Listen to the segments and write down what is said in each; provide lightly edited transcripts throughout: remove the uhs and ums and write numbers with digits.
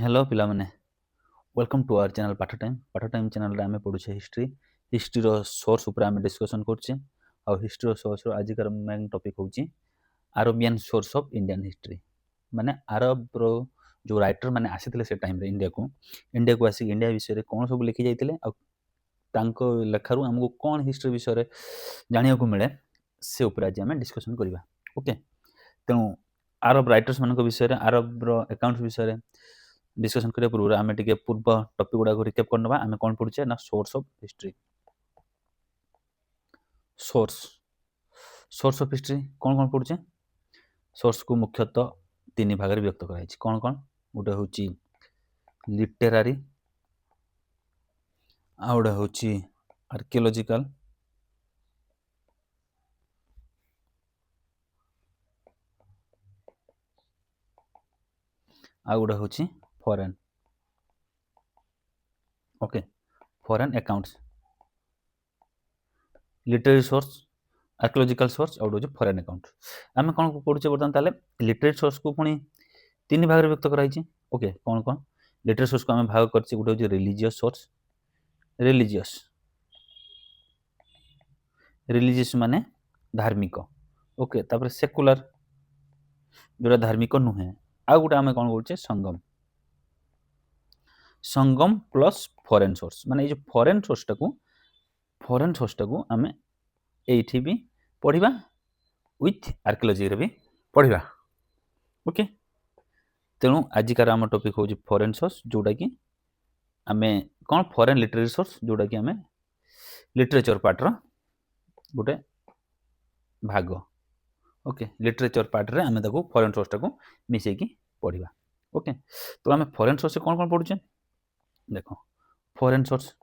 Hello पिला माने welcome to our channel पाठ टाइम चैनल रे आमे पढुछे हिस्ट्री रो सोर्स ऊपर आमे डिस्कशन करछे आ हिस्ट्री रो सोर्स रो आजिकर मेन टॉपिक होची Arabian source of Indian history माने अरब रो जो राइटर माने आसीथिले से टाइम रे इंडिया को आसी इंडिया विषय रे कोन सब लिखि जाइतिले आ तांको लेखारु हमको कोन हिस्ट्री विषय रे जानिया को मिले से ऊपर आज आमे डिस्कशन करिबा ओके तेणु अरब राइटर्स मान विषय रे अरब रो अकाउंट विषय रे डिस्कशन करिया पूर्व आमे टिके पूर्व टॉपिक गुडा को रिकैप करनबा आमे कोन पढुचे ना source of history source source of history कोन कोन पढुचे सोर्स को मुख्यतः तीन भाग रे व्यक्त कराई छि कोन कोन गोटे होची लिटरेरी आ गोटे होची आर्कियोलॉजिकल आ गोटे होची foreign okay foreign accounts literary source archaeological source और जो फॉरेन अकाउंट आमे कोन पढुचे बर्तन ताले लिटरेरी सोर्स को पुनी तीन भाग रे व्यक्त कराई छि ओके कोन कोन लिटरेरी सोर्स को आमे भाग करछि गोटे होची रिलीजियस सोर्स रिलीजियस रिलीजियस माने धार्मिक ओके तापर सेकुलर जोरा धार्मिक नुहे आ गोटे आमे कोन बोलछे संगम संगम प्लस फॉरेन सोर्स माने ये जो फॉरेन सोर्स टाकू आमे एठी भी पढिबा विथ आर्कियोलॉजी रे भी पढिबा ओके तेणु आजिकार आम टॉपिक होची फॉरेन सोर्स जोटा कि आमे कोन फॉरेन लिटरेरी सोर्स जोटा कि आमे लिटरेचर पार्ट रो गोटे भाग ओके लिटरेचर पार्ट रे आमे ताको फॉरेन सोर्स टाको मिसै कि पढिबा ओके तो आमे फॉरेन सोर्स से कोन कोन पढुचे देखो फॉरेन सोर्स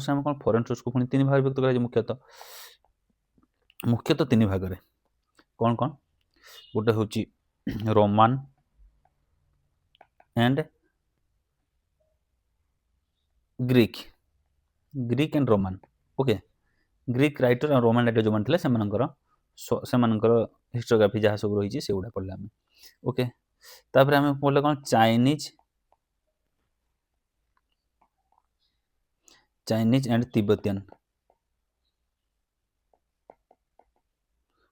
आमे कोन फॉरेन सोर्स को पुनी तीन भाग व्यक्त करा मुख्यतः तीन भाग रे कोन कोन गोटे होची Roman and Greek and Roman okay Greek writer और रोमान राइटर जो मानथिले से मानकर हिस्टोग्राफी जहाँ सब रही से गुड़ा पढ़ले आम ओके तापर आम पढ़ले कौन Chinese and Tibetan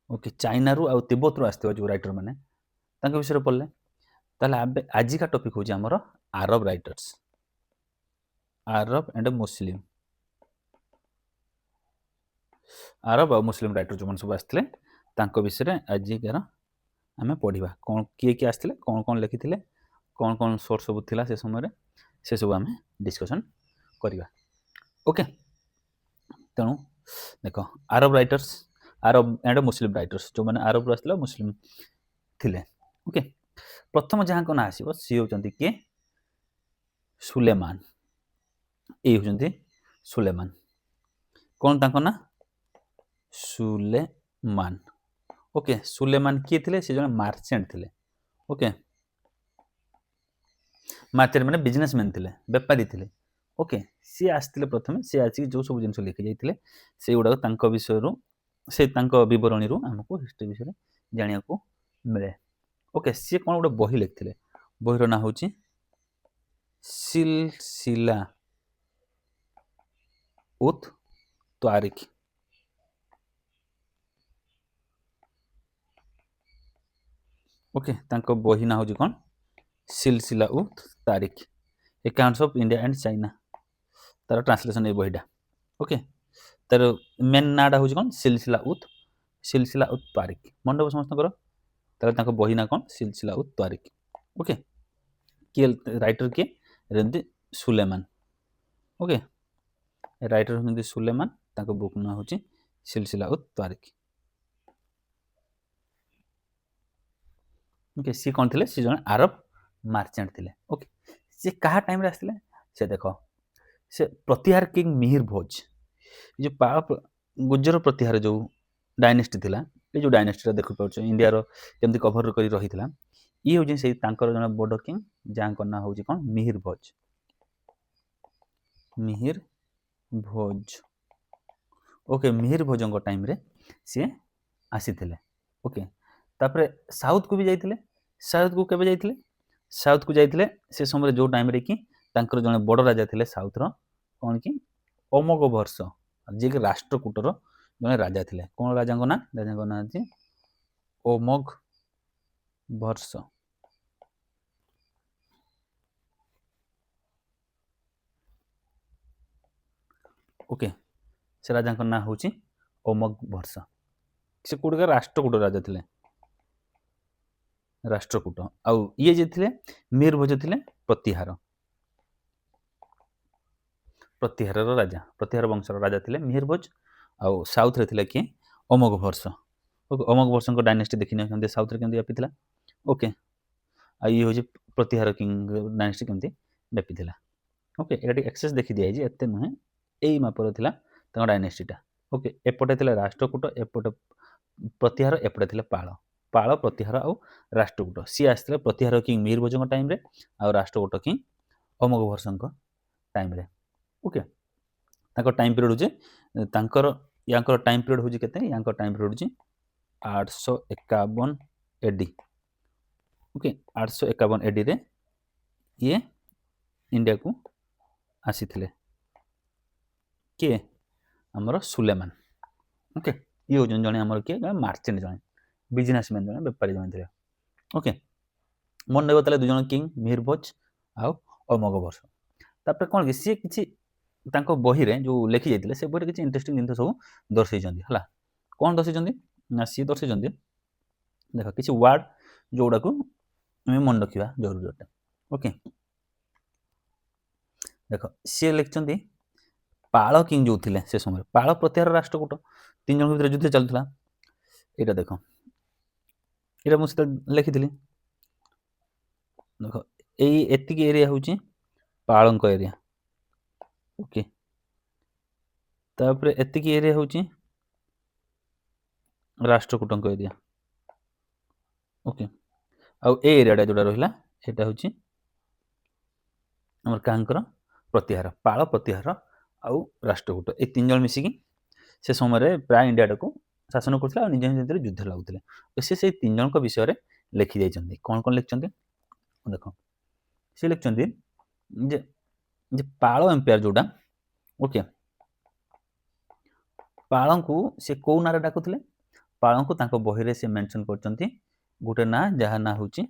okay China रु आ तिब्बत रु आसथिबा जो राइटर माने तांके विषय पढ़ले ताले आज का टॉपिक होची हमर अरब राइटर्स अरब एंड मुस्लिम अरब और मुस्लिम राइटर जो मन सब आसथिले तांको विषय आज आमे पढ़िबा कौन किए आसथिले कौन लिखिथिले कौन सोर्स सब थिला से समय से सब आमे डिस्कशन करिबा ओके तेणु देख Arab writers Arab and Muslim writers जो मैंने अरब आसथिले मुस्लिम थिले ओके प्रथम जहाँ को ना आसीबो सी होचंती के सुलेमान ए होचंती सुलेमान कौन तांको ना सुलेमान ओके सुलेमान किए थिले से जने मार्चेंट थिले ओके मार्चेंट माने बिजनेसमैन थिले व्यापारी थिले ओके सी आसथिले प्रथमे सी आसी जो सब जिंस लिखि जाइथिले से गुडा तांको विषय रु से तांको विवरणी रु हमको हिस्ट्री विषय जानिया को मिले ओके सी कोन गुडा बही लिखथिले बहीर ना होची सिलसिला उत तारिख ओके तांको बही ना होची कोन सिलसिला उत तारिख accounts of India and China तार ट्रांसलेशन ए बहीटा ओके तार मेन नाडा होची कोन सिलसिला उत तारिख मन समस्त करो तार तांको बही ना कोन सिलसिला उत तारिख ओके के राइटर के रेंदी सुलेमान ओके राइटर होंदी सुलेमान तांको बुक ना होची सिलसिला उत तारिख ओके सी कोन थिले सी जने अरब मार्चेंट थिले ओके सी कहा टाइम रे आसथिले से देखो से प्रतिहार किंग मिहिर भोज जो गुज्जर प्रतिहार जो डायनेस्टी थिला ये जो डायनेस्टी देखु पाउछ इंडिया रो केमती कवर करी रहिथिला ये होजे से तांकर जने बड किंग जां करना होजी कोन मिहिर भोज ओके मिहिर भोजंग टाइम रे सी आसीथिले ओके तापरे साउथ को भी जाइथिले साउथ को केबे जाइथिले साउथ को जाइथिले से समय जो टाइम रे कि तांकर जने बड़ राजा थिले साउथ रो कोन कि अमोघ वर्ष जे कि राष्ट्रकूटर जने राजा थिले कोन राजाଙ୍କ ना जे अमोघ वर्ष ओके से राजाଙ୍କ ना होची अमोघ वर्ष से कोडका राष्ट्रकूट राजा थिले राष्ट्रकूट आउ ये जे थिले मीरभोज थिले प्रतिहार राजा प्रतिहार वंशर राजा थिले मीरभोज आउ साउथ रे थिले कि अमोघ वर्ष ओके अमोघ वर्ष को डायनेस्टी देखिने केमते साउथ रे केमते व्यापी ओके आ ये होची प्रतिहार किंग डायनेस्टी केमते व्यापी ओके एटा एक्सेस देखि दिया जे एते नुहे एई मापर थिला तांग डायनेस्टीटा ओके एपटे थिला राष्ट्रकूट एपटे प्रतिहार एपटे थिला पाळ प्रतिहार आउ राष्ट्रकूट सी आस्थिले प्रतिहार किंग मीरभोजଙ୍କ टाइम रे आउ राष्ट्रकूट किंग अमोघ वर्षଙ୍କ टाइम रे ओके तांको टाइम पीरियड होचे तांकर याकर टाइम पीरियड होची केते याकर टाइम पीरियड होची 851 एडी ओके 851 एडी रे ये इंडिया को आसीथिले के हमर सुलेमान ओके ये हो जने हमर के मार्चेंट जने बिजनेसमैन जने व्यापारी जने थिले ओके मन नेबो तले दु जन किंग मीरभोज आ अमोघ वर्ष तापर कोन कि सी किछि तांको बही रे जो लेखि जाइतिले से बही किछि इंटरेस्टिंग जिंस सब दर्शै जंदी हला कोन दर्शै जंदी ना सी दर्शै जंदी देखो किछि वर्ड जोडा को हमें मन रखिबा जरूरी होता ओके देखो सी लिखचंदी पाळ किंग जो थिले से समय पाळ प्रतिहार राष्ट्रकूट तीन जन भीतर युद्ध चलथिला एटा देखो एटा मु लिखिथिली देखो एई एतिकी एरिया होची पाळंक एरिया ओके तापरे एतिकी एरिया होची राष्ट्रकूटंक एरिया ओके आ ए एरियाटा जोटा रहिला एटा होची हमर कांकर प्रतिहार पाळ प्रतिहार आउ राष्ट्रकूट ए तीन जन मिसिकी से समय प्राय इंडिया को शासन करथिला निज निज युद्ध लागुथिले से तीन जन विषय रे लिखि जाइछन्ती कोन लिखचन्ती देखो से लिखचन्ती जे जे पाळ एम्पायर जोडा ओके पाळंकु से को नारे डाकुथिले पाळंकु तांको बही रे से मेंशन करचन्ती गोटे ना जहा ना होची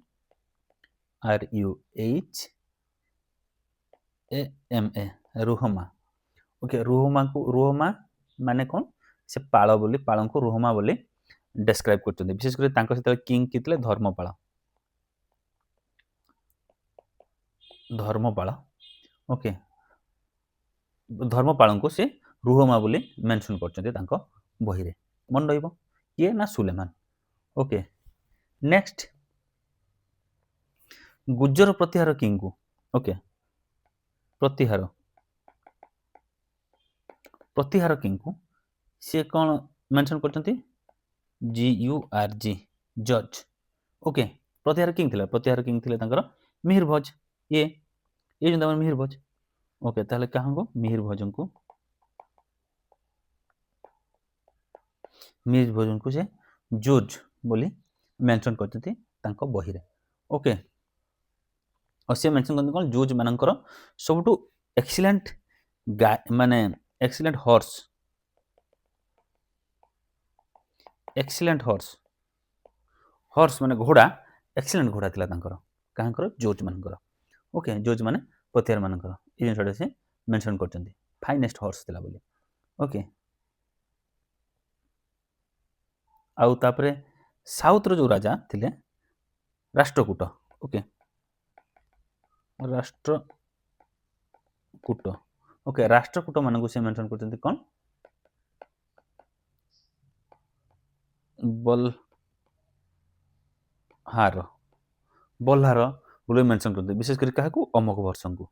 RUHAMA रुहमा ओके रुहमा माने कोन से पाळ बोली पाळंकु रुहमा बोली डिस्क्राइब करचन्ती विशेष कर तांको सेते किंग कितले धर्मपाळ ओके धर्मपाळंकु से रुहमा बोली मेंशन करचन्ती तांको बही रे मन रहिबो ये ना सुलेमान ओके नेक्स्ट गुज्जर प्रतिहार किंग को ओके प्रतिहार किंग को से कौन मेंशन करचन्ती GURG जज ओके प्रतिहार किंग थिले तांकर मीरभोज ये जंदा मीरभोज ओके ताले काहंगो मीरभोजन से जज बोली मेंशन करचन्ती तांको बही रे ओके और से मेंशन करते कौन जज मानकर सबटू एक्सीलेंट माने एक्सीलेंट हॉर्स माने घोड़ा एक्सीलेंट घोड़ा थिला तांकर काहंकर जज मानकर ओके जज माने प्रतिहार मानकर ए जिनसडा से मेंशन करचन्ती फाइनेस्ट हॉर्स थिला बोली ओके आउ तापरे साउथ रो जो राजा थिले राष्ट्रकूट ओके राष्ट्रकूट मानकु से मेंशन करचन्ती कोन बल्हार बोले मेंशन करते विशेष कर काहाकू अमोघ वर्षन को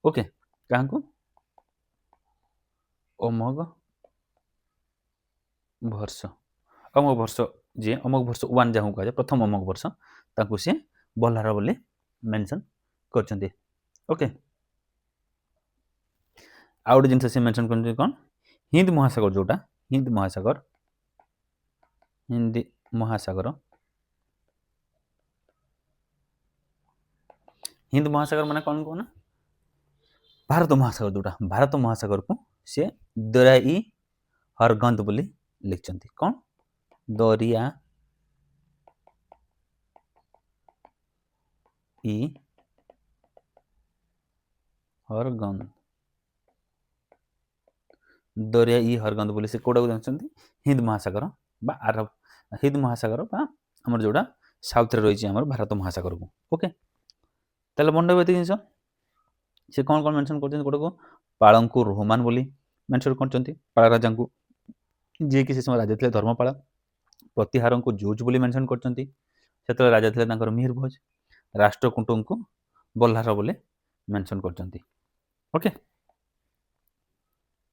ओके काहाकू अमोघ वर्ष जे अमोघ वर्ष 1 जाहु कहा प्रथम अमोघ वर्ष ताकू से बल्हार बोले मेंशन करचन्ती ओके आउट जिनस से मेंशन करचन्ती कोन हिंद महासागर जोटा हिंद महासागर ହିନ୍ଦ ମହାସାଗର ମାନେ କ'ଣ କହୁନା ଭାରତ ମହାସାଗର ଯେଉଁଟା ଭାରତ ମହାସାଗରକୁ ସେ ଦରିଆ ହରଗନ୍ଦ ବୋଲି ଲେଖିଛନ୍ତି। କ'ଣ ଦରିଆ ହରଗନ୍ଦ ଦରିଆ ହରଗନ୍ଦ ବୋଲି ସେ କୋଉଟାକୁ ଜାଣିଛନ୍ତି ହିନ୍ଦ ମହାସାଗର ବା ଆରବ ହିନ୍ଦ ମହାସାଗର ବା ଆମର ଯେଉଁଟା ସାଉଥରେ ରହିଛି ଆମର ଭାରତ ମହାସାଗରକୁ। ଓକେ ତାହେଲେ ମନେ ରହିବ ଏତିକି ଜିନିଷ। ସେ କ'ଣ କ'ଣ ମେନସନ୍ କରୁଛନ୍ତି ଗୋଟେକୁ ପାଳଙ୍କୁ ରୋହମାନ ବୋଲି ମେନସନ୍ କରିଛନ୍ତି ପାଳ ରାଜାଙ୍କୁ ଯିଏକି ସେ ସମୟ ରାଜା ଥିଲେ ଧର୍ମପାଳ। ପ୍ରତିହାରଙ୍କୁ ଜୁଜ୍ ବୋଲି ମେନସନ୍ କରିଛନ୍ତି ସେତେବେଳେ ରାଜା ଥିଲେ ତାଙ୍କର ମିହିର ଭୋଜ। ରାଷ୍ଟ୍ରକୂଟଙ୍କୁ ବଲ୍ଲାର ବୋଲି ମେନସନ୍ କରିଛନ୍ତି। ଓକେ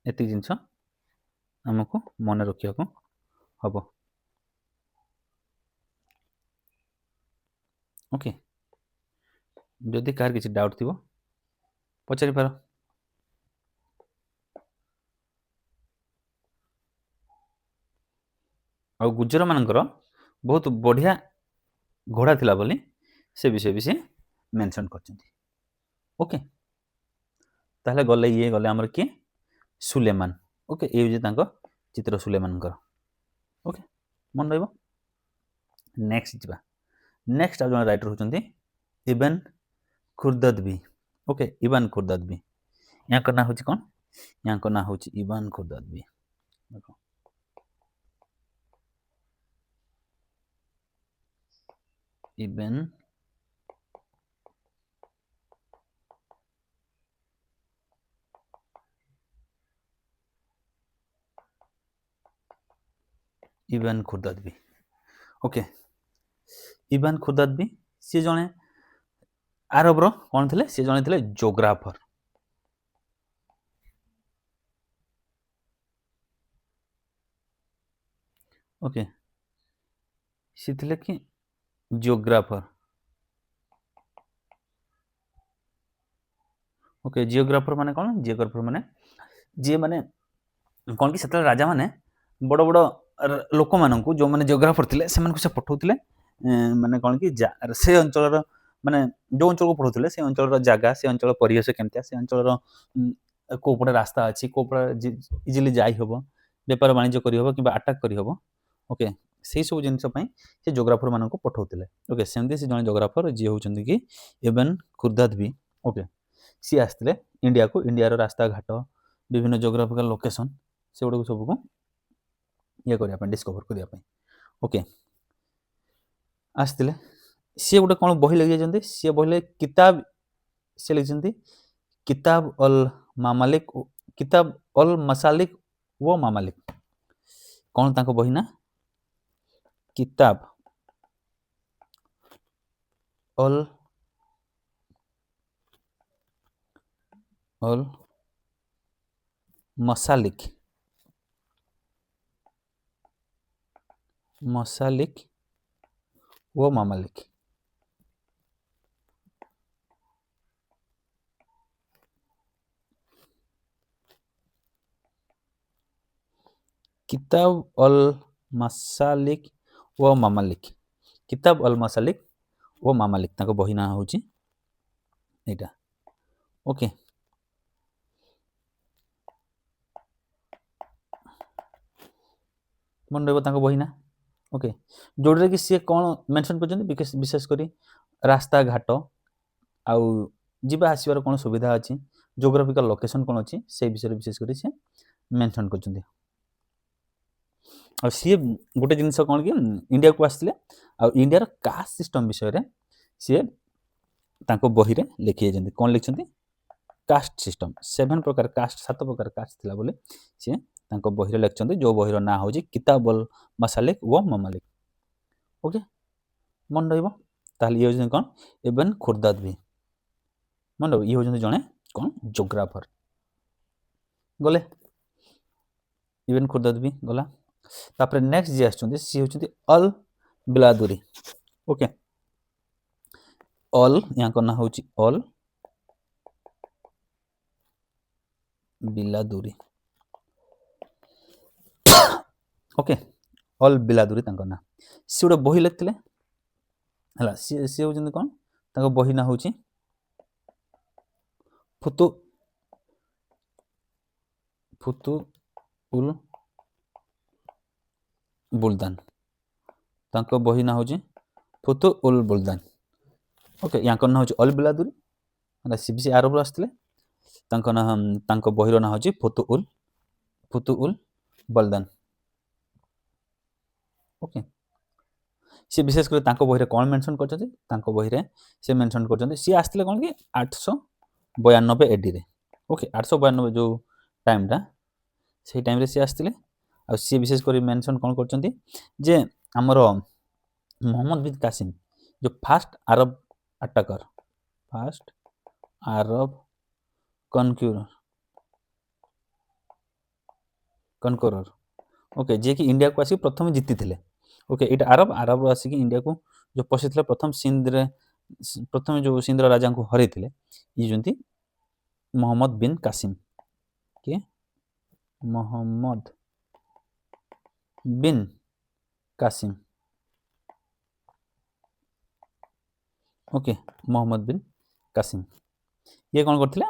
ଏତିକି ଜିନିଷ ଆମକୁ ମନେ ରଖିବାକୁ ହବ। ଓକେ ଯଦି କାହାର କିଛି ଡାଉଟ୍ ଥିବ ପଚାରିପାର। ଆଉ ଗୁଜରମାନଙ୍କର ବହୁତ ବଢ଼ିଆ ଘୋଡ଼ା ଥିଲା ବୋଲି ସେ ବିଷୟ ବି ସେ ମେନସନ୍ କରିଛନ୍ତି। ଓକେ ତାହେଲେ ଗଲେ ଇଏ ଗଲେ ଆମର କିଏ ସୁଲେମାନ। ଓକେ ଏ ହେଉଛି ତାଙ୍କ ଚିତ୍ର ସୁଲେମାନଙ୍କର। ଓକେ ମନେ ରହିବ। ନେକ୍ସଟ ଯିବା। ନେକ୍ସଟ ଆଉ ଜଣେ ରାଇଟର ହେଉଛନ୍ତି ଇବନ ଖୁର୍ଦଦବି। ଓକେ ଇବାନ ଖୁର୍ଦଦବି ୟାଙ୍କ ନାଁ ହେଉଛି କ'ଣ ୟାଙ୍କ ନାଁ ହେଉଛି ଇବାନ ଖୁର୍ଦଦବି। ଦେଖ ଇବେନ ଇବାନ ଖୁର୍ଦଦବି। ଓକେ ଇବାନ ଖୁର୍ଦଦବି ସିଏ ଜଣେ ଆରବର କ'ଣ ଥିଲେ ସିଏ ଜଣେ ଥିଲେ ଜୋଗ୍ରାଫର। ଓକେ ସିଏ ଥିଲେ କି ଜିଓଗ୍ରାଫର। ଓକେ ଜିଓଗ୍ରାଫର ମାନେ କ'ଣ ଜିଓଗ୍ରାଫର ମାନେ ଯିଏ ମାନେ କ'ଣ କି ସେତେବେଳେ ରାଜାମାନେ ବଡ଼ ବଡ଼ ଲୋକମାନଙ୍କୁ ଯେଉଁମାନେ ଜିଓଗ୍ରାଫର ଥିଲେ ସେମାନଙ୍କୁ ସେ ପଠାଉଥିଲେ ମାନେ କ'ଣ କି ସେ ଅଞ୍ଚଳର ମାନେ ଯେଉଁ ଅଞ୍ଚଳକୁ ପଠାଉଥିଲେ ସେ ଅଞ୍ଚଳର ଜାଗା ସେ ଅଞ୍ଚଳ ପରିବେଶ କେମିତିଆ ସେ ଅଞ୍ଚଳର କେଉଁ ପଟେ ରାସ୍ତା ଅଛି କେଉଁ ପଟେ ଇଜିଲି ଯାଇ ହେବ ବେପାର ବାଣିଜ୍ୟ କରିହେବ କିମ୍ବା ଆଟାକ୍ କରିହେବ। ଓକେ ସେଇ ସବୁ ଜିନିଷ ପାଇଁ ସେ ଜିଓଗ୍ରାଫର ମାନଙ୍କୁ ପଠାଉଥିଲେ। ଓକେ ସେମିତି ସେ ଜଣେ ଜିଓଗ୍ରାଫର ଯିଏ ହେଉଛନ୍ତି କି ଇବନ ଖୁର୍ଦଦବି। ଓକେ ସିଏ ଆସିଥିଲେ ଇଣ୍ଡିଆକୁ ଇଣ୍ଡିଆର ରାସ୍ତାଘାଟ ବିଭିନ୍ନ ଜିଓଗ୍ରାଫିକାଲ ଲୋକେସନ୍ ସେଗୁଡ଼ାକୁ ସବୁକୁ ଇଏ କରିବା ପାଇଁ ଡିସ୍କଭର କରିବା ପାଇଁ। ଓକେ ଆସିଥିଲେ ସିଏ ଗୋଟେ କ'ଣ ବହି ଲେଖିଛନ୍ତି ସିଏ ବହିଲେ କିତାବ ସେ ଲେଖିଛନ୍ତି କିତାବ ଅଲ ମାମାଲିକ କିତାବ ଅଲ ମସାଲିକ ଓ ମାମାଲିକ। କ'ଣ ତାଙ୍କ ବହି ନା କିତାବ ଅଲ ମସାଲିକ ଓ ମାମାଲିକ। କିତାବ ଅଲ ମସାଲିକ ଓ ମାମାଲିକ କିତାବ ଅଲ ମସାଲିକ ଓ ମାମାଲିକ ତାଙ୍କ ବହି ନାଁ ହେଉଛି ଏଇଟା। ଓକେ ମନେ ରହିବ ତାଙ୍କ ବହି ନା। ଓକେ ଯେଉଁଟାରେ କି ସିଏ କ'ଣ ମେନସନ୍ କରିଛନ୍ତି ବିଶେଷ କରି ରାସ୍ତାଘାଟ ଆଉ ଯିବା ଆସିବାର କ'ଣ ସୁବିଧା ଅଛି ଜିଓଗ୍ରାଫିକାଲ ଲୋକେସନ୍ କ'ଣ ଅଛି ସେଇ ବିଷୟରେ ବିଶେଷ କରି ସେ ମେନସନ୍ କରିଛନ୍ତି। ଆଉ ସିଏ ଗୋଟେ ଜିନିଷ କ'ଣ କି ଇଣ୍ଡିଆକୁ ଆସିଥିଲେ ଆଉ ଇଣ୍ଡିଆର କାଷ୍ଟ ସିଷ୍ଟମ୍ ବିଷୟରେ ସିଏ ତାଙ୍କ ବହିରେ ଲେଖିଯାଇଛନ୍ତି। କ'ଣ ଲେଖିଛନ୍ତି କାଷ୍ଟ ସିଷ୍ଟମ୍ 7 ପ୍ରକାର କାଷ୍ଟ 7 ପ୍ରକାର କାଷ୍ଟ ଥିଲା ବୋଲି ସିଏ ତାଙ୍କ ବହିରେ ଲେଖିଛନ୍ତି ଯେଉଁ ବହିର ନାଁ ହେଉଛି କିତାବ ଅଲ ମସାଲିକ ଓ ମାମାଲିକ। ଓକେ ମନେ ରହିବ। ତାହେଲେ ଇଏ ହେଉଛନ୍ତି କ'ଣ ଇବନ ଖୁର୍ଦଦବି ମନେ ରହିବ ଇଏ ହେଉଛନ୍ତି ଜଣେ କ'ଣ ଜିଓଗ୍ରାଫର। ଗଲେ ଇବନ ଖୁର୍ଦଦବି ଗଲା। ତାପରେ ନେକ୍ସଟ ଯିଏ ଆସୁଛନ୍ତି ସିଏ ହେଉଛନ୍ତି ଅଲ ବିଲାଦୁରୀ। ଓକେ ଅଲ ୟାଙ୍କ ନାଁ ହେଉଛି ଅଲ ବିଲାଦୁରୀ। ଓକେ ଅଲ ବିଲାଦୁରୀ ତାଙ୍କ ନାଁ। ସିଏ ଗୋଟେ ବହି ଲେଖିଥିଲେ ହେଲା ସିଏ ହେଉଛନ୍ତି କ'ଣ ତାଙ୍କ ବହି ନାଁ ହେଉଛି ଫୁତୁ ଫୁତୁଉଲ ବୁଲଦାନ ତାଙ୍କ ବହି ନାଁ ହେଉଛି ଫୁତୁଉଲ ବୁଲଦାନ। ଓକେ, ୟାଙ୍କର ନାଁ ହେଉଛି ଅଲ ବିଲାଦୁରୀ, ହେଲା ସି ବି ସି ଆରବରୁ ଆସିଥିଲେ। ତାଙ୍କ ବହିର ନାଁ ହେଉଛି ଫୁତୁଉଲ ବଲଦାନ। ଓକେ, ସେ ବିଶେଷ କରି ତାଙ୍କ ବହିରେ କ'ଣ ମେନସନ୍ କରିଛନ୍ତି? ତାଙ୍କ ବହିରେ ସେ ମେନସନ୍ କରିଛନ୍ତି ସିଏ ଆସିଥିଲେ କ'ଣ କି 892 AD-ରେ। ଓକେ, 892 ଯେଉଁ ଟାଇମ୍ଟା, ସେଇ ଟାଇମ୍ରେ ସିଏ ଆସିଥିଲେ। ଆଉ ସିଏ ବିଶେଷ କରି ମେନସନ୍ କ'ଣ କରିଛନ୍ତି ଯେ ଆମର ମୋହମ୍ମଦ ବିନ୍ କାସିମ୍ ଯେଉଁ ଫାଷ୍ଟ ଆରବ ଆଟାକର, ଫାଷ୍ଟ ଆରବ କନକରର, ଓକେ, ଯିଏକି ଇଣ୍ଡିଆକୁ ଆସିକି ପ୍ରଥମେ ଜିତିଥିଲେ। ଓକେ, ଏଇଟା ଆରବରୁ ଆସିକି ଇଣ୍ଡିଆକୁ ଯେଉଁ ପଶିଥିଲେ ପ୍ରଥମେ ଯେଉଁ ସିନ୍ଧର ରାଜାଙ୍କୁ ହରେଇଥିଲେ, ଇଏ ଯେମିତି ମୋହମ୍ମଦ ବିନ୍ କାସିମ୍। କିଏ? Muhammad bin Qasim. Okay, Muhammad bin Qasim ଇଏ କ'ଣ କରିଥିଲେ?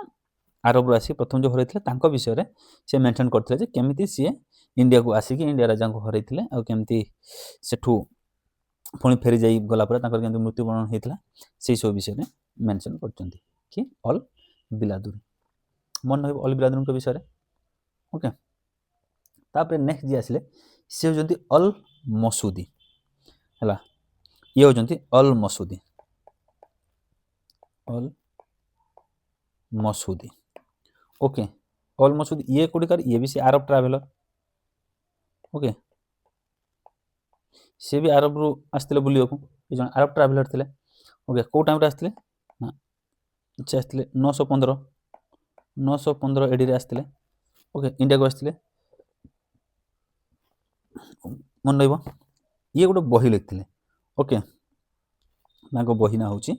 ଆରବରୁ ଆସିକି ପ୍ରଥମେ ଯେଉଁ ହରେଇଥିଲେ ତାଙ୍କ ବିଷୟରେ ସେ ମେନସନ୍ କରିଥିଲେ ଯେ କେମିତି ସିଏ ଇଣ୍ଡିଆକୁ ଆସିକି ଇଣ୍ଡିଆ ରାଜାଙ୍କୁ ହରେଇଥିଲେ ଆଉ କେମିତି ସେଠୁ ପୁଣି ଫେରି ଯାଇ ଗଲା ପରେ ତାଙ୍କର କେମିତି ମୃତ୍ୟୁବରଣ ହେଇଥିଲା, ସେଇସବୁ ବିଷୟରେ ମେନସନ୍ କରିଛନ୍ତି। କି ଅଲ ବିଲାଦୁରୀ, ମନେ ରହିବ ଅଲ ବିଲାଦୁରୀଙ୍କ ବିଷୟରେ। ଓକେ, ତାପରେ ନେକ୍ସଟ ଯିଏ ଆସିଲେ ସିଏ ହେଉଛନ୍ତି ଅଲ ମସୁଦି। ହେଲା, ଇଏ ହେଉଛନ୍ତି ଅଲ ମସୁଦି। ଅଲ ମସୁଦି, ଓକେ, ଅଲ ମସୁଦି ଇଏ କୋଉଠିକାର? ଇଏ ବି ସେ ଆରବ ଟ୍ରାଭେଲର। ଓକେ, ସିଏ ବି ଆରବରୁ ଆସିଥିଲେ ବୁଲିବାକୁ, ଏ ଜଣେ ଆରବ ଟ୍ରାଭେଲର ଥିଲେ। ଓକେ, କେଉଁ ଟାଇମ୍ରେ ଆସିଥିଲେ? ସେ ଆସିଥିଲେ 915 AD-ରେ ଆସିଥିଲେ। ଓକେ, ଇଣ୍ଡିଆକୁ ଆସିଥିଲେ। ମନେ ରହିବ, ଇଏ ଗୋଟେ ବହି ଲେଖିଥିଲେ। ଓକେ, ତାଙ୍କ ବହି ନାଁ ହେଉଛି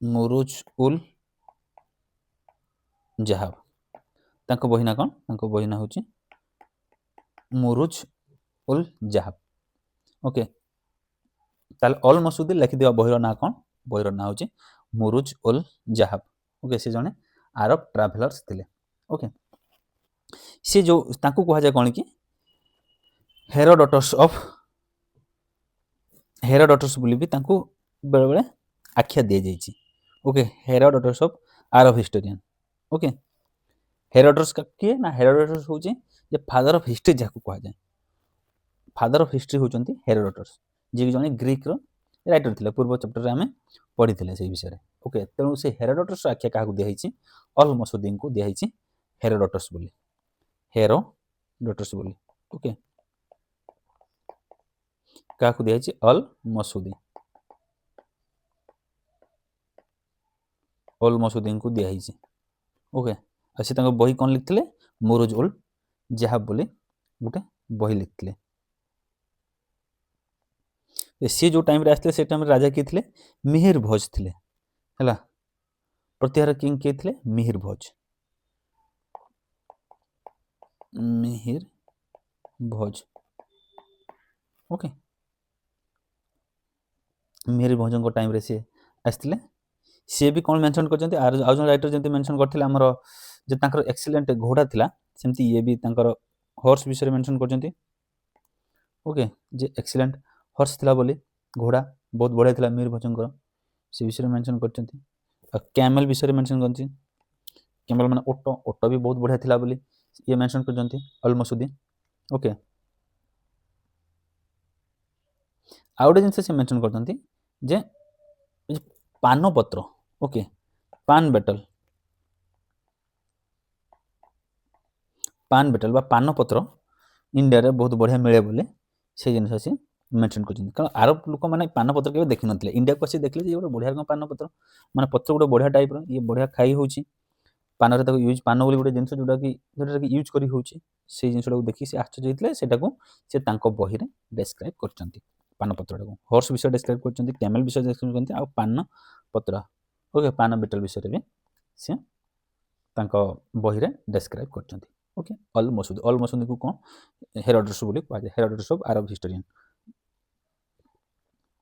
ମୁରୁଜ ଉଲ ଜାହାବ। ତାଙ୍କ ବହି ନାଁ କ'ଣ? ତାଙ୍କ ବହି ନାଁ ହେଉଛି ମୁରୁଜ ଉଲ ଜାହାବ। ଓକେ, ତାହେଲେ ଅଲ ମସୁଦି ଲେଖିଥିବା ବହିର ନାଁ କ'ଣ? ବହିର ନାଁ ହେଉଛି ମୁରୁଜ ଉଲ ଜାହାବ। ଓକେ, ସେ ଜଣେ ଆରବ ଟ୍ରାଭେଲର୍ସ ଥିଲେ। ଓକେ, ସେ ଯେଉଁ ତାଙ୍କୁ କୁହାଯାଏ କ'ଣ କି ହେରୋଡଟସ୍ ବୋଲି ବି ତାଙ୍କୁ ବେଳେବେଳେ ଆଖ୍ୟା ଦିଆଯାଇଛି। Okay, Herodotus of Arab historian. Okay, Herodotus କିଏ? ନା ହେରୋଡଟସ୍ ହେଉଛି ଯେ ଫାଦର ଅଫ୍ ହିଷ୍ଟ୍ରି ଯାହାକୁ କୁହାଯାଏ। ଫାଦର ଅଫ୍ ହିଷ୍ଟ୍ରି ହେଉଛନ୍ତି ହେରୋଡଟସ୍, ଯିଏକି ଜଣେ ଗ୍ରୀକ୍ର ରାଇଟର ଥିଲେ। ପୂର୍ବ ଚାପ୍ଟରରେ ଆମେ ପଢ଼ିଥିଲେ ସେଇ ବିଷୟରେ। ଓକେ, ତେଣୁ ସେ ହେରୋଡଟସ୍ର ଆଖ୍ୟା କାହାକୁ ଦିଆହେଇଛି? ଅଲ ମସୁଦିଙ୍କୁ ଦିଆହେଇଛି ହେରୋଡଟସ୍ ବୋଲି। ହେରୋଡଟସ୍ ବୋଲି। ଓକେ, କାହାକୁ ଦିଆହେଇଛି? ଅଲ ମସୁଦିଙ୍କୁ ଦିଆହେଇଛି। ଓକେ, ଆଉ ସେ ତାଙ୍କ ବହି କ'ଣ ଲେଖିଥିଲେ? ମୁରୁଜ ଉଲ ଜାହାବ ବୋଲି ଗୋଟେ ବହି ଲେଖିଥିଲେ। ସିଏ ଯେଉଁ ଟାଇମ୍ରେ ଆସିଥିଲେ ସେ ଟାଇମ୍ରେ ରାଜା କିଏ ଥିଲେ? ମିହିର ଭୋଜ ଥିଲେ। ହେଲା, ପ୍ରତିହାର କିଙ୍ଗ କିଏ ଥିଲେ? ମିହିର ଭୋଜ। ଓକେ, ମିହିର ଭୋଜଙ୍କ ଟାଇମ୍ରେ ସିଏ ଆସିଥିଲେ। ସିଏ ବି କ'ଣ ମେନସନ୍ କରିଛନ୍ତି? ଆଉ ଜଣେ ରାଇଟର ଯେମିତି ମେନସନ୍ କରିଥିଲେ ଆମର ଯେ ତାଙ୍କର ଏକ୍ସିଲେଣ୍ଟ ଘୋଡ଼ା ଥିଲା, ସେମିତି ଇଏ ବି ତାଙ୍କର ହର୍ସ ବିଷୟରେ ମେନସନ୍ କରିଛନ୍ତି। ଓକେ, ଯେ ଏକ୍ସିଲେଣ୍ଟ ହର୍ସ ଥିଲା ବୋଲି, ଘୋଡ଼ା ବହୁତ ବଢ଼ିଆ ଥିଲା ମିହିର ଭୋଜଙ୍କର, ସେ ବିଷୟରେ ମେନସନ୍ କରିଛନ୍ତି। ଆଉ କ୍ୟାମେଲ ବିଷୟରେ ମେନସନ୍ କରିଛନ୍ତି। କ୍ୟାମେଲ ମାନେ ଓଟ ବି ବହୁତ ବଢ଼ିଆ ଥିଲା ବୋଲି ଇଏ ମେନସନ୍ କରିଛନ୍ତି ଅଲ ମସୁଦି। ଓକେ, ଆଉ ଗୋଟେ ଜିନିଷ ସେ ମେନସନ୍ କରିଛନ୍ତି ଯେ ପାନପତ୍ର, ଓକେ, ପାନ ବେଟଲ ବା ପାନପତ୍ର ଇଣ୍ଡିଆରେ ବହୁତ ବଢ଼ିଆ ମିଳେ ବୋଲି ସେଇ ଜିନିଷ ସେ ମେନସନ୍ କରିଛନ୍ତି। କାରଣ ଆରବ ଲୋକମାନେ ପାନପତ୍ର କେବେ ଦେଖିନଥିଲେ, ଇଣ୍ଡିଆକୁ ଆସି ଦେଖିଲେ ଯେ ଗୋଟେ ବଢ଼ିଆ କ'ଣ ପାନପତ୍ର, ମାନେ ପତ୍ର ଗୋଟେ ବଢ଼ିଆ ଟାଇପ୍ର, ଇଏ ବଢ଼ିଆ ଖାଇ ହେଉଛି, ପାନରେ ତାକୁ ପାନ ବୋଲି ଗୋଟେ ଜିନିଷ ଯେଉଁଟାକି ୟୁଜ୍ କରି ହେଉଛି, ସେଇ ଜିନିଷଟାକୁ ଦେଖି ସେ ଆଶ୍ଚର୍ଯ୍ୟ ହେଇଥିଲେ। ସେଟାକୁ ସେ ତାଙ୍କ ବହିରେ ଡେସ୍କ୍ରାଇବ୍ କରିଛନ୍ତି। ପାନପତ୍ରଟାକୁ ହର୍ସ ବିଷୟରେ ଡେସ୍କ୍ରାଇବ୍ କରିଛନ୍ତି, କ୍ୟାମେଲ ବିଷୟରେ ଡେସ୍କ୍ରାଇବ୍ କରିଛନ୍ତି, ଆଉ ପାନପତ୍ର, ଓକେ, ପାନ ବେଟଲ ବିଷୟରେ ବି ସେ ତାଙ୍କ ବହିରେ ଡେସ୍କ୍ରାଇବ୍ କରିଛନ୍ତି। ଓକେ, ଅଲ ମସୁଦିକୁ କ'ଣ ହେରୋଡଟସ୍ ବୋଲି କୁହାଯାଏ, ହେରୋଡଟସ୍ ଅଫ୍ ଆରବ ହିଷ୍ଟୋରିଆନ୍।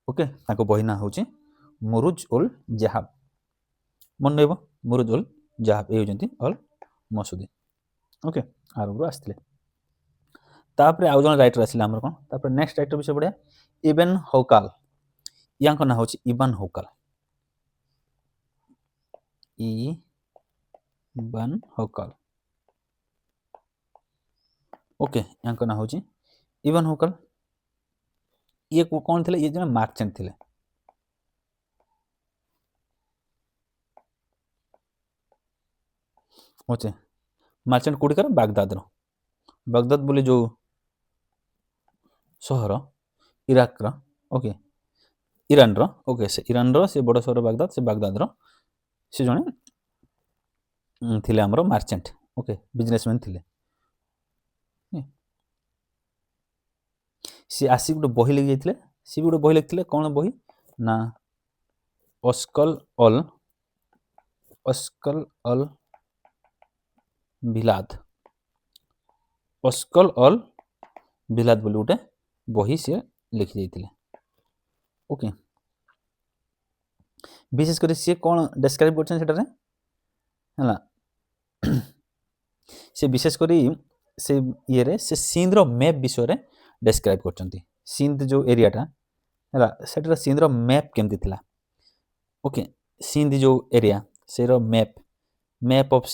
ଓକେ, ତାଙ୍କ ବହି ନାଁ ହେଉଛି ମୁରୁଜ ଉଲ୍ ଜାହାବ ମନେ ରହିବ ମୁରୁଜ ଉଲ୍ ଜାହାବ ଏ ହେଉଛନ୍ତି ଅଲ୍ ମସୁଦି ଓକେ ଆରବରୁ ଆସିଥିଲେ ତାପରେ ଆଉ ଜଣେ ରାଇଟର ଆସିଲେ ଆମର କ'ଣ ତାପରେ ନେକ୍ସଟ ରାଇଟର ବିଷୟ ପଢ଼ିବା ଇବେନ ହୌକାଲ ୟାଙ୍କ ନାଁ ହେଉଛି ଇବାନ ହୌକାଲ ଇବାନ ହୌକାଲ ଓକେ ୟାଙ୍କ ନାଁ ହେଉଛି ଇବାନ ହୌକାଲ ଇଏ କ'ଣ ଥିଲେ ଇଏ ଜଣେ ମାର୍ଚେଣ୍ଟ ଥିଲେ ଓକେ ମାର୍ଚେଣ୍ଟ କୋଉଠିକାର ବାଗଦାଦ ବୋଲି ଯେଉଁ ସହର ଇରାକର ଓକେ ଇରାନର ଓକେ ସେ ଇରାନର ସେ ବଡ଼ ସହର ବାଗଦାଦର ସେ ଜଣେ ଥିଲେ ଆମର ମାର୍ଚେଣ୍ଟ ଓକେ ବିଜନେସମ୍ୟାନ୍ ଥିଲେ ସି ଆସି ଗୋଟେ ବହି ଲେଖି ଯାଇଥିଲେ ସିଏ ବି ଗୋଟେ ବହି ଲେଖିଥିଲେ କ'ଣ ବହି ନା ଅସ୍କଲ ଅଲ୍ ବିଲାଦ ଅସ୍କଲ ଅଲ୍ ବିଲାଦ ବୋଲି ଗୋଟେ ବହି ସିଏ ଲେଖି ଯାଇଥିଲେ ଓକେ ବିଶେଷ କରି ସିଏ କ'ଣ ଡେସ୍କ୍ରାଇବ୍ କରୁଛନ୍ତି ସେଠାରେ ହେଲା ସେ ବିଶେଷ କରି ସେ ଇଏରେ ସେ ସିନ୍ଧର ମ୍ୟାପ୍ ବିଷୟରେ ଡେସ୍କ୍ରାଇବ୍ କରୁଛନ୍ତି ସିନ୍ଧ ଯେଉଁ ଏରିଆଟା ହେଲା ସେଠାର ସିନ୍ଧର ମ୍ୟାପ୍ କେମିତି ଥିଲା ଓକେ ସିନ୍ଧ ଯେଉଁ ଏରିଆ ସେର ମ୍ୟାପ୍ ଅଫ୍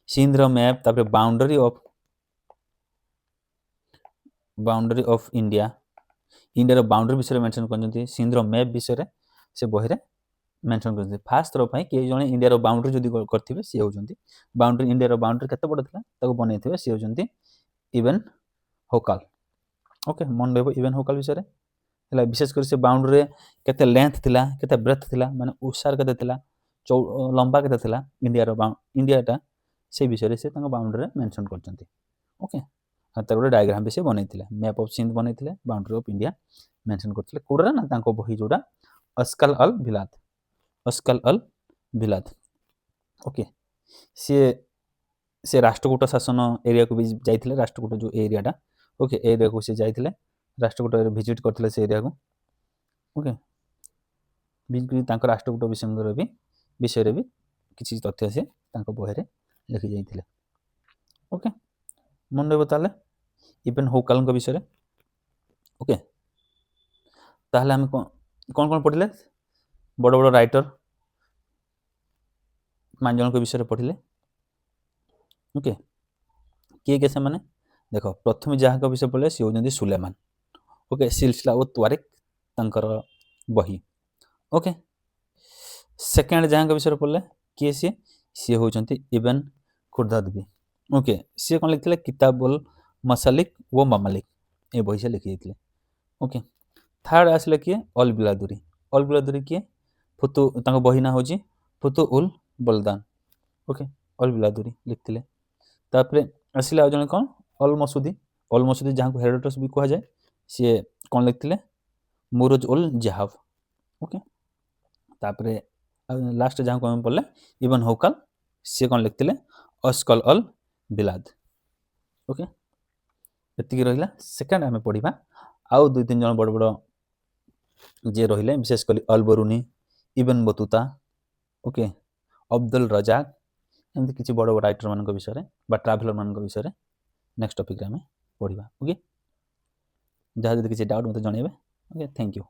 ସିନ୍ଧର ମ୍ୟାପ୍ ତାପରେ ବାଉଣ୍ଡରୀ ଅଫ୍ ଇଣ୍ଡିଆର ବାଉଣ୍ଡରୀ ବିଷୟରେ ମେନସନ୍ କରିଛନ୍ତି ସିନ୍ଧର ମ୍ୟାପ୍ ବିଷୟରେ ସେ ବହିରେ ମେନସନ୍ କରିଛନ୍ତି ଫାର୍ଷ୍ଟ ଥର ପାଇଁ କିଏ ଜଣେ ଇଣ୍ଡିଆର ବାଉଣ୍ଡରୀ ଯଦି କରିଥିବେ ସିଏ ହେଉଛନ୍ତି ଇଣ୍ଡିଆର ବାଉଣ୍ଡରୀ କେତେ ବଡ଼ ଥିଲା ତାକୁ ବନେଇଥିବେ ସିଏ ହେଉଛନ୍ତି ଇବେନ ହୌକାଲ ଓକେ ମନେ ରହିବ ଇବେନ ହୌକାଲ ବିଷୟରେ ହେଲା ବିଶେଷ କରି ସେ ବାଉଣ୍ଡରୀରେ କେତେ ଲେନ୍ଥ ଥିଲା କେତେ ବ୍ରେଥ ଥିଲା ମାନେ ଓସାର କେତେ ଥିଲା ଲମ୍ବା କେତେ ଥିଲା ଇଣ୍ଡିଆଟା ସେ ବିଷୟରେ ସେ ତାଙ୍କ ବାଉଣ୍ଡରୀରେ ମେନସନ୍ କରିଛନ୍ତି ଓକେ ତାର ଗୋଟେ ଡାଇଗ୍ରାମ ବି ସେ ବନେଇଥିଲେ ମ୍ୟାପ୍ ଅଫ୍ ସିନ୍ଧ ବନେଇଥିଲେ ବାଉଣ୍ଡରୀ ଅଫ୍ ଇଣ୍ଡିଆ ମେନସନ୍ କରିଥିଲେ କୋଉଟା ନା ତାଙ୍କ ବହି ଯୋଉଟା ଅସ୍କଲ ଅଲ୍ ବିଲାଦ ଓକେ ସେ ରାଷ୍ଟ୍ରକୂଟ ଶାସନ ଏରିଆକୁ ବି ଯାଇଥିଲେ ରାଷ୍ଟ୍ରକୂଟ ଯେଉଁ ଏରିଆଟା ଓକେ ଏ ଏରିଆକୁ ସେ ଯାଇଥିଲେ ରାଷ୍ଟ୍ରକୂଟ ଭିଜିଟ୍ କରିଥିଲେ ସେ ଏରିଆକୁ ଓକେ ତାଙ୍କ ରାଷ୍ଟ୍ରକୂଟ ବିଷୟରେ ବି କିଛି ତଥ୍ୟ ସେ ତାଙ୍କ ବହିରେ ଲେଖି ଯାଇଥିଲେ ଓକେ ମନେ ରହିବ ତାହେଲେ ଇବେନ ହୌକାଲଙ୍କ ବିଷୟରେ ଓକେ ତାହେଲେ ଆମେ କ'ଣ ପଢ଼ିଲେ ବଡ଼ ବଡ଼ ରାଇଟର 5 ଜଣଙ୍କ ବିଷୟରେ ପଢ଼ିଲେ ଓକେ କିଏ ସେମାନେ ଦେଖ ପ୍ରଥମେ ଯାହାଙ୍କ ବିଷୟ ପଢ଼ିଲେ ସେ ହେଉଛନ୍ତି ସୁଲେମାନ ଓକେ ସିଲସିଲା ଓ ତ୍ୱାରିକ ତାଙ୍କର ବହି ଓକେ ସେକେଣ୍ଡ ଯାହାଙ୍କ ବିଷୟରେ ପଢ଼ିଲେ କିଏ ସିଏ ହେଉଛନ୍ତି ଇବେନ ଖୁର୍ଦାଦବି ଓକେ ସିଏ କ'ଣ ଲେଖିଥିଲେ କିତାବୁଲ ମସାଲିକ ଓ ମାମାଲିକ ଏ ବହି ସେ ଲେଖି ଯାଇଥିଲେ ଓକେ ଥାର୍ଡ ଆସିଲେ କିଏ ଅଲ୍ ବିଲାଦୁରୀ କିଏ ତାଙ୍କ ବହି ନାଁ ହେଉଛି ଫୁତୁ ଉଲ୍ ବଲଦାନ ଓକେ ଅଲ୍ ବିଲାଦୁରୀ ଲେଖିଥିଲେ ତାପରେ ଆସିଲେ ଆଉ ଜଣେ କ'ଣ ଅଲ୍ ମସୁଦି ଯାହାଙ୍କୁ ହେରୋଡୋଟସ୍ ବି କୁହାଯାଏ ସିଏ କ'ଣ ଲେଖିଥିଲେ ମୁରୁଜ ଉଲ୍ ଜାହାବ ଓକେ ତାପରେ ଲାଷ୍ଟ ଯାହାଙ୍କୁ ଆମେ ପଢ଼ିଲେ ଇବେନ ହୌକାଲ ସିଏ କ'ଣ ଲେଖିଥିଲେ ଅସ୍କଲ ଅଲ୍ ବିଲାଦ ଓକେ ଏତିକି ରହିଲା ସେକେଣ୍ଡ ଆମେ ପଢ଼ିବା ଆଉ 2-3 ଜଣ ବଡ଼ ବଡ଼ ଯିଏ ରହିଲେ ବିଶେଷ କରି all ବରୁନି ଇବେନ Battuta okay Abdul Razzaq ଏମିତି କିଛି ବଡ଼ ବଡ଼ ରାଇଟର ମାନଙ୍କ ବିଷୟରେ ବା ଟ୍ରାଭେଲର ମାନଙ୍କ ବିଷୟରେ ନେକ୍ସଟ ଟପିକରେ ଆମେ ପଢ଼ିବା ଓକେ ଯାହା ଯଦି କିଛି ଡାଉଟ୍ ମୋତେ ଜଣାଇବେ ଓକେ ଥ୍ୟାଙ୍କ ୟୁ